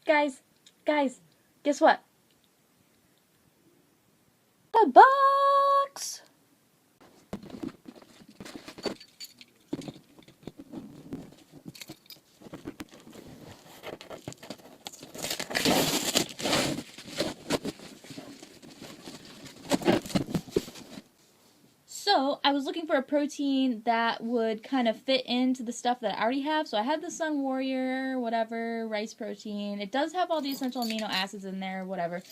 Guys, guess what? The box! So, I was looking for a protein that would kind of fit into the stuff that I already have. So, I had the Sun Warrior, whatever, rice protein. It does have all the essential amino acids in there, whatever.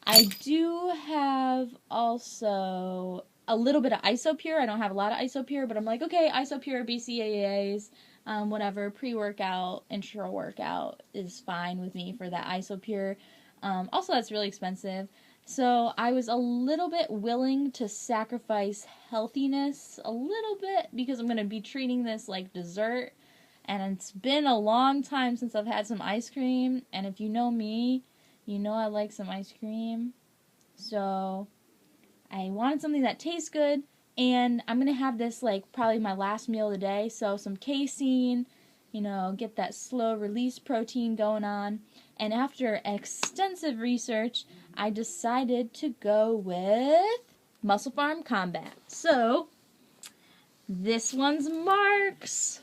I do have also a little bit of Isopure. I don't have a lot of Isopure, but I'm like, okay, Isopure, BCAAs, whatever, pre-workout, intra-workout is fine with me for that Isopure. Also, that's really expensive. So I was a little bit willing to sacrifice healthiness a little bit because I'm going to be treating this like dessert. And it's been a long time since I've had some ice cream. And if you know me, you know I like some ice cream. So I wanted something that tastes good. And I'm going to have this like probably my last meal of the day. So some casein, get that slow release protein going on. And after extensive research, I decided to go with Muscle Farm Combat. So this one's Mark's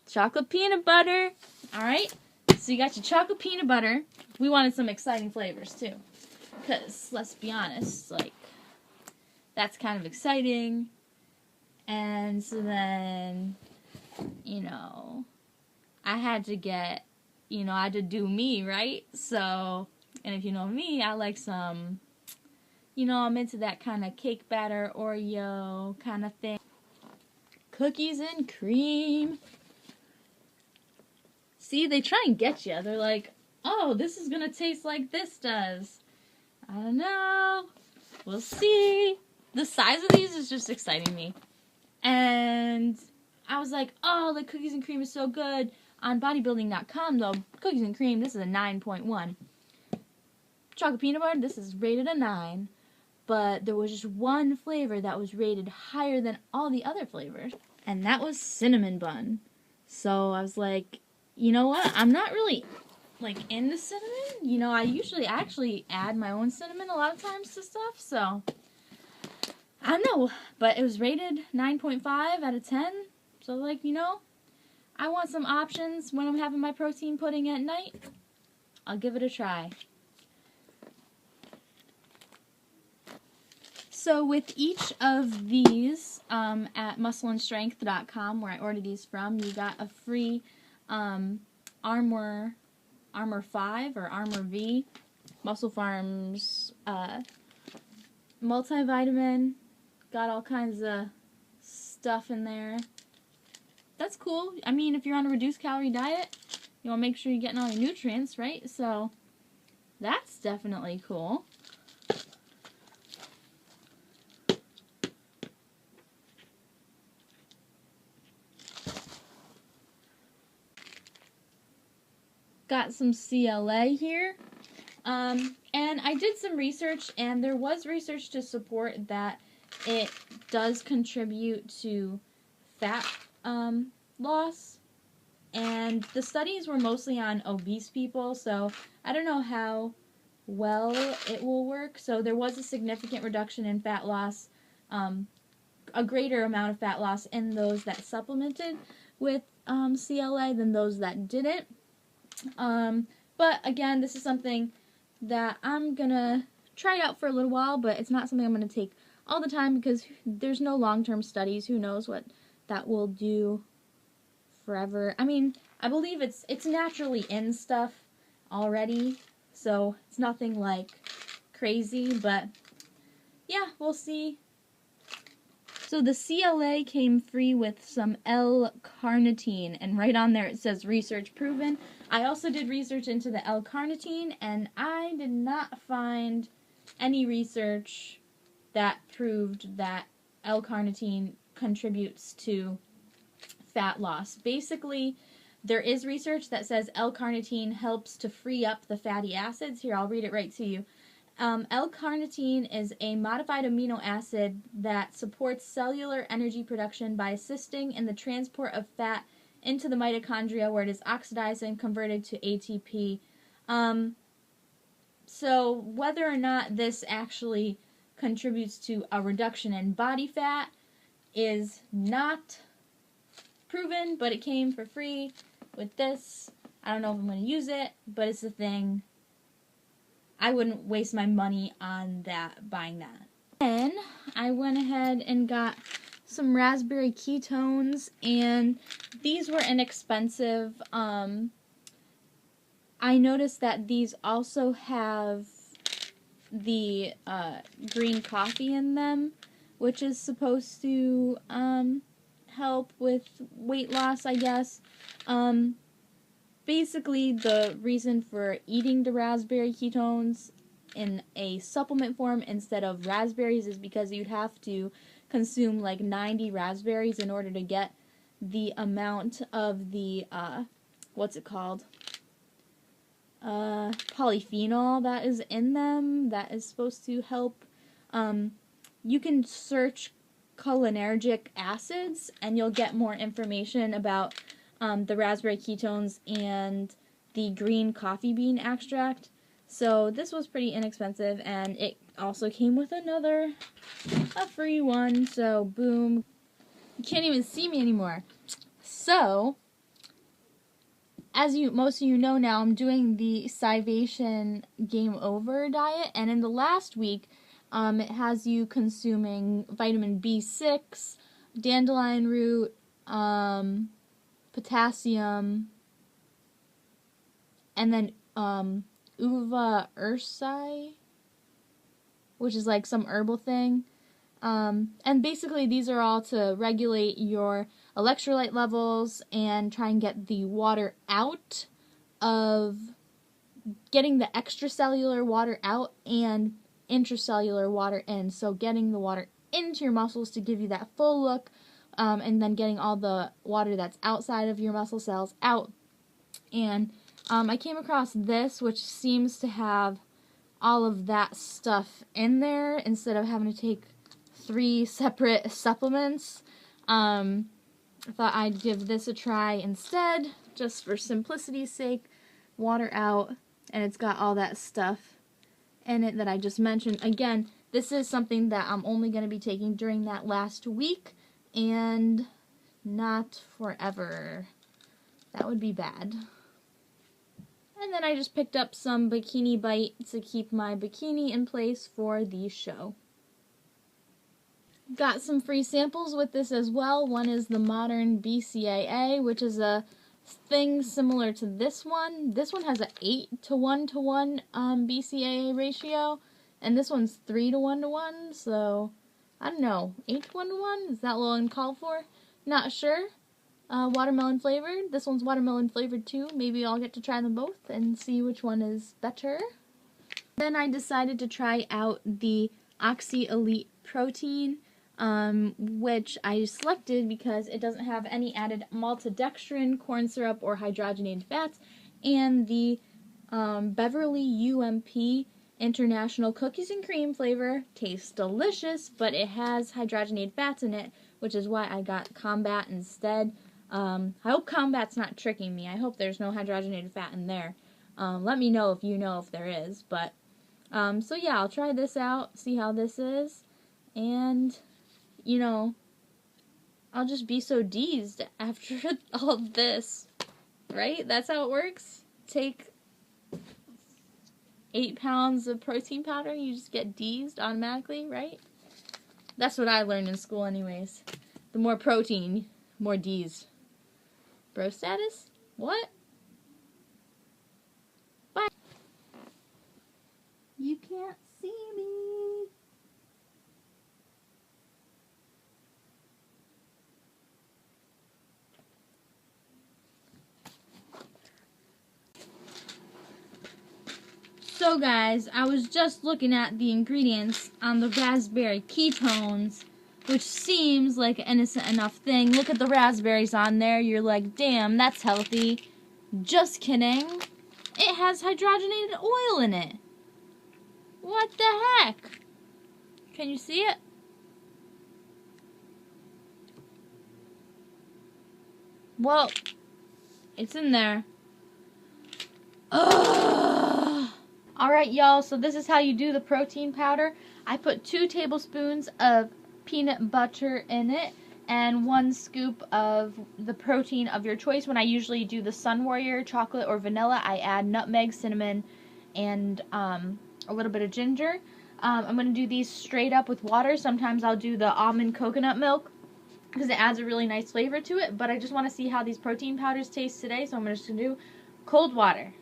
chocolate peanut butter. Alright, so you got your chocolate peanut butter. We wanted some exciting flavors too. Because, let's be honest, like, that's kind of exciting. And so then, I had to get, I had to do me, right? So, and if you know me, I like some, I'm into that kind of cake batter, Oreo kind of thing. Cookies and cream. See, they try and get you. They're like, oh, this is going to taste like this does. I don't know. We'll see. The size of these is just exciting me. And I was like, oh, the cookies and cream is so good. On bodybuilding.com, though, cookies and cream, this is a 9.1. Chocolate peanut butter, this is rated a 9. But there was just one flavor that was rated higher than all the other flavors. And that was cinnamon bun. So I was like, you know what? I'm not really, into cinnamon. I usually actually add my own cinnamon a lot of times to stuff. So, I don't know. But it was rated 9.5 out of 10. So, I want some options when I'm having my protein pudding at night. I'll give it a try. So with each of these at muscleandstrength.com, where I ordered these from, you got a free Armor 5 or Armor V, Muscle Farms multivitamin. Got all kinds of stuff in there. That's cool. I mean, if you're on a reduced calorie diet, you want to make sure you're getting all your nutrients, right? So that's definitely cool. Got some CLA here. And I did some research, and there was research to support that it does contribute to fat loss. And the studies were mostly on obese people, so I don't know how well it will work. So there was a significant reduction in fat loss, a greater amount of fat loss in those that supplemented with CLA than those that didn't. But again, this is something that I'm gonna try out for a little while, but it's not something I'm gonna take all the time because there's no long-term studies. Who knows what that will do forever. I mean, I believe it's naturally in stuff already, so it's nothing like crazy, but yeah, we'll see. So the CLA came free with some l-carnitine, and right on there it says research proven. I also did research into the l-carnitine, and I did not find any research that proved that l-carnitine contributes to fat loss. Basically, there is research that says l-carnitine helps to free up the fatty acids. Here, I'll read it right to you. L-carnitine is a modified amino acid that supports cellular energy production by assisting in the transport of fat into the mitochondria where it is oxidized and converted to ATP So whether or not this actually contributes to a reduction in body fat is not proven, but it came for free with this. I don't know if I'm going to use it, but it's a thing. I wouldn't waste my money on that, buying that. Then I went ahead and got some raspberry ketones, and these were inexpensive. I noticed that these also have the green coffee in them, which is supposed to help with weight loss, I guess. Basically, the reason for eating the raspberry ketones in a supplement form instead of raspberries is because you'd have to consume like 90 raspberries in order to get the amount of the, what's it called? Polyphenol that is in them that is supposed to help. You can search cholinergic acids and you'll get more information about the raspberry ketones and the green coffee bean extract. So this was pretty inexpensive, and it also came with a free one. So boom. You can't even see me anymore. So as most of you know now, I'm doing the Scivation Game Over diet, and in the last week, it has you consuming vitamin B6, dandelion root, potassium, and then uva ursi, which is like some herbal thing. And basically these are all to regulate your electrolyte levels and try and get the water out of, getting the extracellular water out and intracellular water in. So getting the water into your muscles to give you that full look, and then getting all the water that's outside of your muscle cells out. And I came across this, which seems to have all of that stuff in there instead of having to take 3 separate supplements. I thought I'd give this a try instead, just for simplicity's sake. Water out, and it's got all that stuff in it that I just mentioned. Again, this is something that I'm only going to be taking during that last week, and not forever. That would be bad. And then I just picked up some Bikini Bite to keep my bikini in place for the show. Got some free samples with this as well. One is the Modern BCAA, which is a thing similar to this one. This one has an 8:1:1 BCAA ratio, and this one's 3:1:1, so I don't know, 8:1:1? Is that a little uncalled for? Not sure. Watermelon flavored. This one's watermelon flavored too. Maybe I'll get to try them both and see which one is better. Then I decided to try out the Oxy Elite Protein, which I selected because it doesn't have any added maltodextrin, corn syrup, or hydrogenated fats, and the Beverly UMP International Cookies and Cream flavor tastes delicious, but it has hydrogenated fats in it, which is why I got Combat instead. I hope Combat's not tricking me. I hope there's no hydrogenated fat in there. Let me know if you know if there is, but so yeah, I'll try this out, see how this is, and you know, I'll just be so deezed after all this, right? That's how it works. Take 8 pounds of protein powder, you just get deezed automatically, right? That's what I learned in school anyways. The more protein, more D's. Bro status? What? Bye. You can't see me. So guys, I was just looking at the ingredients on the raspberry ketones, which seems like an innocent enough thing. Look at the raspberries on there. You're like, damn, that's healthy. Just kidding. It has hydrogenated oil in it. What the heck? Can you see it? Well, it's in there. Ugh. Alright, y'all, so this is how you do the protein powder. I put 2 tablespoons of peanut butter in it and 1 scoop of the protein of your choice. When I usually do the Sun Warrior chocolate or vanilla, I add nutmeg, cinnamon, and a little bit of ginger. I'm going to do these straight up with water. Sometimes I'll do the almond coconut milk because it adds a really nice flavor to it, but I just want to see how these protein powders taste today, so I'm just going to do cold water.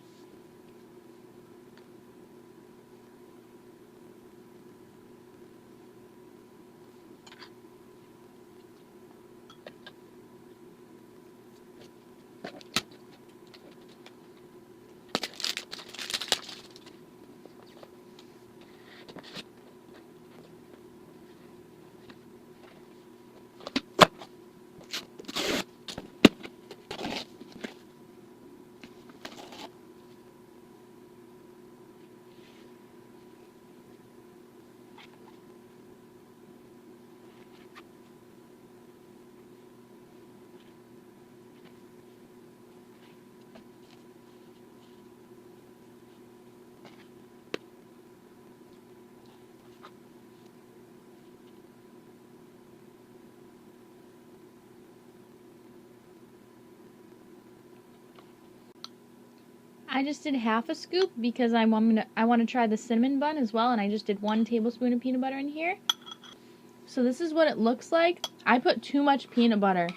I just did half a scoop because I want to try the cinnamon bun as well, and I just did 1 tablespoon of peanut butter in here. So this is what it looks like. I put too much peanut butter.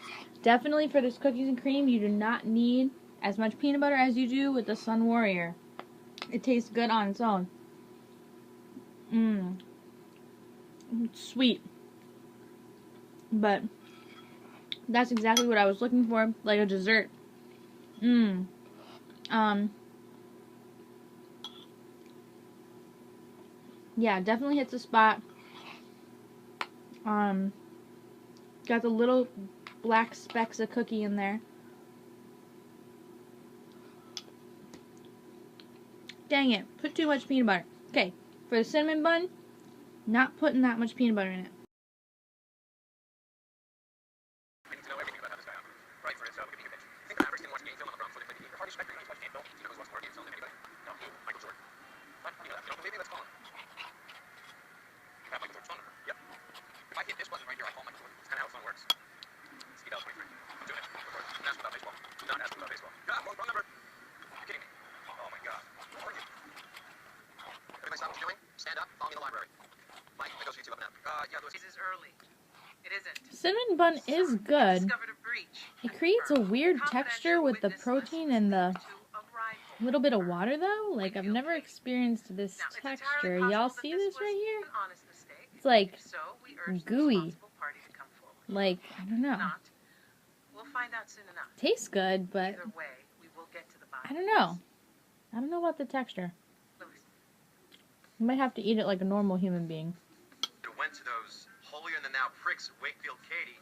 Definitely for this cookies and cream, you do not need as much peanut butter as you do with the Sun Warrior. It tastes good on its own. It's sweet. But that's exactly what I was looking for, like a dessert. Yeah, definitely hits the spot. Got the little black specks of cookie in there. Dang it, put too much peanut butter. Okay, for the cinnamon bun, not putting that much peanut butter in it. Cinnamon bun is good. It creates a weird texture with the protein and the little bit of water though. Like, I've never experienced this texture. Y'all see this right here? It's like gooey. Like, I don't know. Tastes good, but I don't know. I don't know about the texture. You might have to eat it like a normal human being.